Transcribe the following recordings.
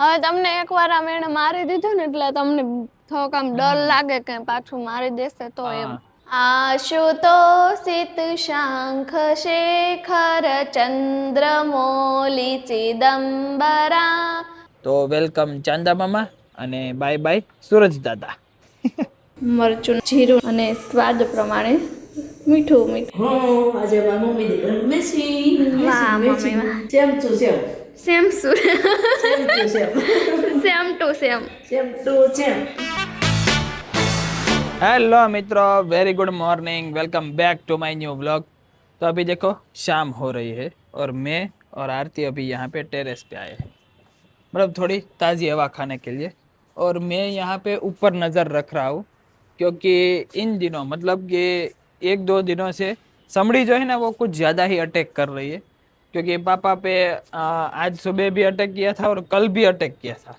હવે તમને એકવાર આમ એને મારી દીધું ને એટલે તમને થોડોક આમ ડર લાગે કે પાછું મારી દેશે તો એમ. આશુતોષિત શાંખ શેખર ચંદ્રમૌલી ચિદમ્બરા. તો વેલકમ ચાંદા મામા અને બાય બાય સૂરજ દાદા. મરચું જીરું અને સ્વાદ પ્રમાણે મીઠું મીઠું. આજે મારી મમ્મી દીકરા મેસી વાહ મમ્મી વાહ. સેમ ટુ સેમ સેમ સુ same to same same to same. Same to same. Hello मित्रों, very good morning, welcome back to my new vlog. तो अभी देखो शाम हो रही है और मैं और आरती अभी यहाँ पे टेरेस पे आए हैं, मतलब थोड़ी ताज़ी हवा खाने के लिए। और मैं यहाँ पे ऊपर नज़र रख रहा हूँ क्योंकि इन दिनों मतलब कि 1-2 दिनों से समड़ी जो है ना वो कुछ ज़्यादा ही अटैक कर रही है। क्योंकि पापा पे आज सुबह भी अटैक किया था और कल भी अटैक किया था।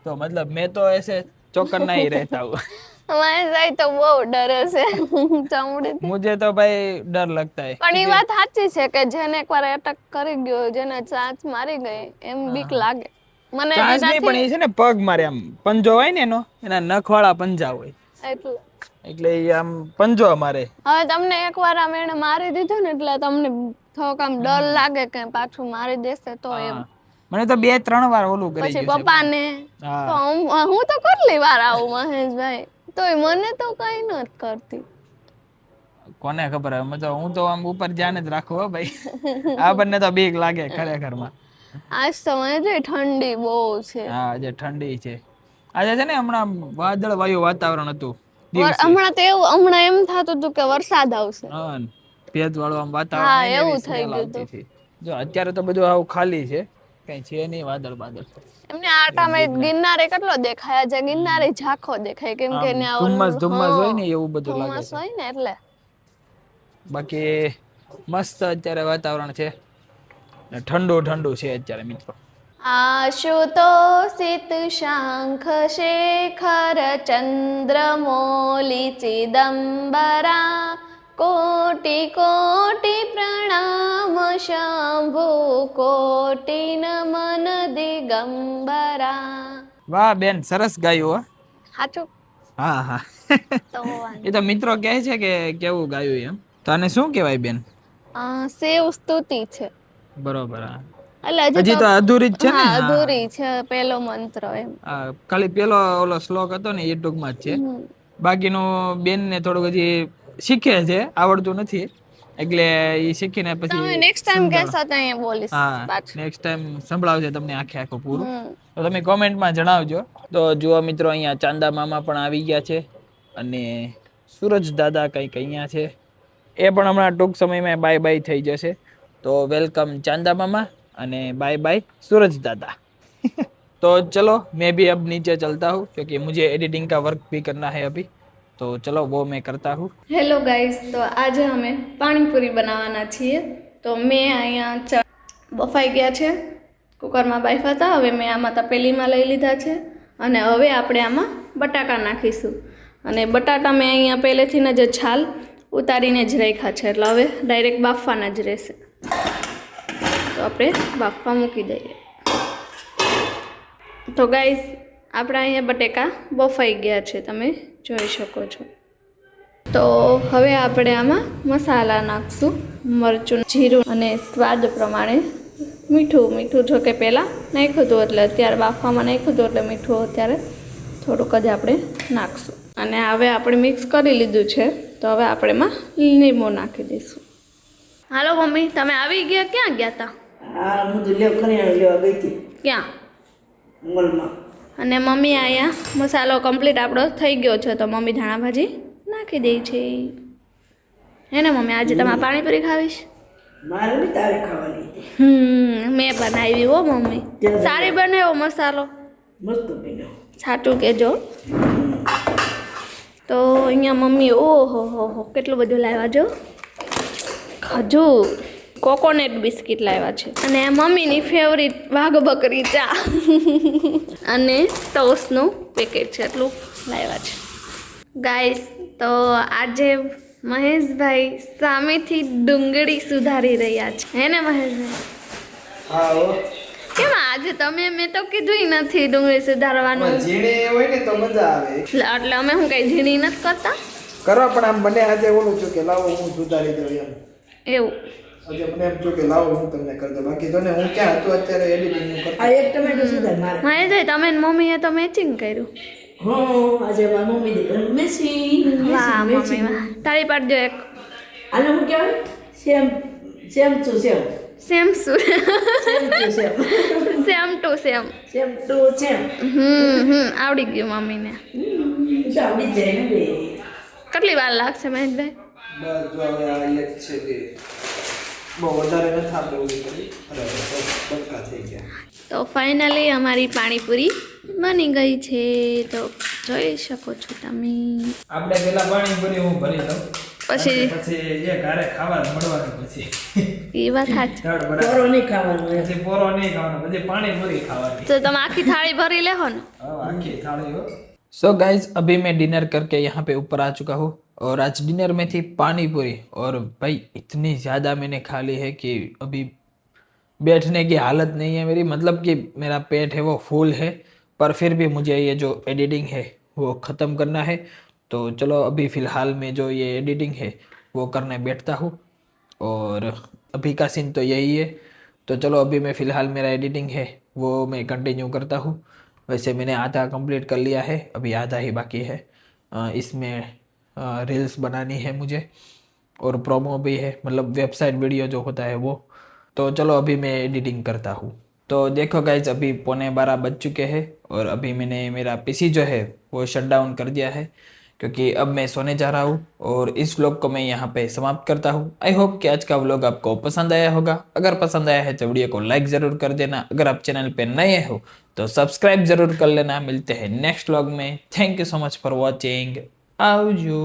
तो मतलब मैं तो ऐसे चौकन्ना ही रहता हूँ। મારી જાય તો બહુ ડરે છે ચામડીથી. मुझे तो भाई डर लगता है। પણ એ વાત સાચી છે કે જેને એકવાર એટેક કરી ગયો, જેને ચાંચ મારી ગઈ એમ બીક લાગે. મને ચાંચ નહીં પણ એ છે ને પગ મારે આમ પંજો હોય ને એના નખવાળા પંજા હોય એટલે એ આમ પંજો મારે. હવે તમને એકવાર આમ એને મારી દીધું ને એટલે તમને થોડોક આમ ડર લાગે કે પાછું મારી દેશે તો એમ. મને તો 2-3 વાર ઓલું કરી પછી ગયું છે. પપ્પાને તો હું તો કેટલી વાર આવું મહેશભાઈ, તોય મને તો કઈ નથી કરતી. કોને ખબર હવે તો હું તો આમ ઉપર ધ્યાન જ રાખું હો ભાઈ. આ બંને તો બીક લાગે ખરેખર માં. આજ તો મને ઠંડી બહુ છે. હા આજે ઠંડી છે. આજે છે ને હમણાં વાદળ વાયુ વાતાવરણ હતું. હમણાં તો એવું હમણાં એમ થતું હતું કે વરસાદ આવશે. હા ભેજ વાળું આમ વાતાવરણ. હા એવું થઈ ગયું હતું. જો અત્યારે તો બધું આવું ખાલી છે, કઈ છે નહીં વાદળ બાદળ. એમને આટામાં ગિરનારે કેટલો દેખાય છે, ગિરનારે ઝાખો દેખાય કેમ કે ને ધુમ્મસ હોય ને એવું બધું લાગે ધુમ્મસ છે. હોય ને એટલે. બાકી મસ્ત અત્યારે વાતાવરણ છે, ઠંડુ ઠંડુ છે અત્યારે મિત્રો. આશુતોષિત શાંખ શેખર ચંદ્રમૌલી ચિદમ્બરા. કોટિ કોટિ પ્રણામ શંભુ કોટિ નમન દિગંબરા. વાહ બેન સરસ ગાયું હો. સાચું. હા હા તો એ તો મિત્રો કહે છે કે કેવું ગાયું એમ. તો આને શું કહેવાય બેન? શિવ સ્તુતિ છે. બરોબર. હા એટલે હજી તો અધૂરી જ છે ને. હા અધૂરી છે પેલો મંત્ર એમ. ખાલી પેલો ઓલો શ્લોક હતો ને એ ટૂંકમાં જ છે. બાકીનું બેન ને થોડુંક હજી શીખે છે, આવડતું નથી એટલે એ શીખીને પછી તમે નેક્સ્ટ ટાઈમ કહેશો તો અહીંયા બોલીશ. હા નેક્સ્ટ ટાઈમ સંભળાવશે તમને આખું પૂરું. તો તમે કોમેન્ટમાં જણાવજો. તો જુઓ મિત્રો અહીંયા ચાંદા મામા પણ આવી ગયા છે અને સૂરજ દાદા કંઈક અહીંયા છે. એ પણ હમણાં ટૂંક સમયમાં બાય બાય થઈ જશે. તો વેલકમ ચાંદા મામા અને બાय बाय सूरज दादा। तो चलो मैं भी अब नीचे चलता हूँ क्योंकि मुझे एडिटिंग का वर्क भी करना है अभी, तो चलो वो मैं करता हूँ। હેલો ગાઈસ, તો આજે અમે પાણીપુરી બનાવવાના છીએ. તો મેં અહીંયા બફાઈ ગયા છે, કુકરમાં બાફ્યા હતા. હવે મેં આમાં તપેલીમાં લઈ લીધા છે અને હવે આપણે આમાં બટાકા નાખીશું. અને બટાટા મેં અહીંયા પહેલેથી જ છાલ ઉતારીને જ રાખ્યા છે, એટલે હવે ડાયરેક્ટ બાફવાના જ રહેશે. તો આપણે બાફવા મૂકી દઈએ. તો ગાઈસ આપણા અહીંયા બટેકા બફાઈ ગયા છે, તમે જોઈ શકો છો. તો હવે આપણે આમાં મસાલા નાખશું, મરચું, જીરું અને સ્વાદ પ્રમાણે મીઠું. જો કે પહેલાં નાખ્યું હતું એટલે અત્યારે બાફવામાં નાખ્યું હતું એટલે મીઠું અત્યારે થોડુંક જ આપણે નાખશું. અને હવે આપણે મિક્સ કરી લીધું છે, તો હવે આપણે એમાં લીંબુ નાખી દઈશું. હાલો મમ્મી, તમે આવી ગયા? ક્યાં ગયા હતા? આ હું તો કરિયાણું લેવા ગઈ હતી. ક્યાં? મોલમાં. અને મમ્મી અહીંયા મસાલો કમ્પ્લીટ આપણો થઈ ગયો છે, તો મમ્મી ધાણા ભાજી નાખી દે છે. હે ને મમ્મી, આજે તમારે પાણીપુરી ખાવીશ? મારે બી તારે ખાવાની. મેં બનાવી હો મમ્મી. સારી બનાવ્યો મસાલો, મસ્ત બન્યો. સાચું કહેજો. તો અહીંયા મમ્મી ઓહો હો કેટલું બધું લાવ્યા જો. ખજૂર, કોકોનટ બિસ્કિટ લાવ્યા છે અને મમ્મીની ફેવરિટ વાઘ બકરી ચા અને ટોસ્ટનું પેકેટ છે, એટલું લાવ્યા છે ગાઈસ. તો આજે મહેશભાઈ સામેથી ડુંગળી સુધારી રહ્યા છે, હે ને મહેશભાઈ? હા કેમ આજે તમે મેં તો કીધું નથી ડુંગળી સુધારવાનું ઝીણી હોય ને તો મજા આવે એટલે અમે હું કઈ ઝીણી નથી કરતા કરવા પણ આમ મને આજે ઓલું છું કે લાવો હું સુધારી દઉં એમ એવું આજે મને એમ છું કે લાવો હું તમને કરી દઉં બાકી તો ને હું ક્યાં હતું અત્યારે એડિટિંગ નું કરતો આ એક ટમેટો સુધાર મારે મારે જાય તમે ને મમ્મીએ તો મેચિંગ કર્યું હા આજે મારી મમ્મી દીકરી મેસિંગ વાહ મમ્મી વાહ તાળી પાડજો એક આને હું કહેવાય same same to same same શું same to same same to same same to same આવડી ગયું મમ્મીને આવડી જાય ને બે કેટલી વાર લાગશે મહેશભાઈ બસ જો હવે આ એક છે કે બહુ વધારે નથી આપણે ઓલી કરી અરે બટકા થઈ ગયા તો ફાઇનલી અમારી પાણીપુરી બની ગઈ છે તો જોઈ શકો છો તમે આપણે પેલા પાણીપુરી હું ભરી લઉં પછી પછી એ ઘરે ખાવા મળવાનું પછી એ વાત સાચી દળ બરાબર પોરો નહીં ખાવાનું એમ. પછી પોરો નહીં ખાવાનો પછી પાણીપુરી ખાવાની તો તમે આખી થાળી ભરી લેહો ને आखिर थाली हो सो गाइज अभी मैं डिनर करके यहाँ पे ऊपर आ चुका हूँ और आज डिनर में थी पानी पूरी और भाई इतनी ज़्यादा मैंने खा ली है कि अभी बैठने की हालत नहीं है मेरी मतलब कि मेरा पेट है वो फुल है पर फिर भी मुझे ये जो एडिटिंग है वो ख़त्म करना है तो चलो अभी फ़िलहाल में जो ये एडिटिंग है वो करने बैठता हूँ और अभी का सीन तो यही है तो चलो अभी मैं फ़िलहाल मेरा एडिटिंग है वो मैं कंटिन्यू करता हूँ वैसे मैंने आधा कंप्लीट कर लिया है अभी आधा ही बाकी है इसमें रील्स बनानी है मुझे और प्रोमो भी है मतलब वेबसाइट वीडियो जो होता है वो तो चलो अभी मैं एडिटिंग करता हूँ तो देखो गाइज अभी 11:15 बज चुके हैं और अभी मैंने मेरा पीसी जो है वो शट डाउन कर दिया है क्योंकि अब मैं सोने जा रहा हूँ और इस व्लॉग को मैं यहाँ पे समाप्त करता हूँ। आई होप कि आज का व्लॉग आपको पसंद आया होगा। अगर पसंद आया है तो वीडियो को लाइक ज़रूर कर देना। अगर आप चैनल पे नए हो तो सब्सक्राइब ज़रूर कर लेना। मिलते हैं नेक्स्ट व्लॉग में। Thank you so much for watching. आवजो।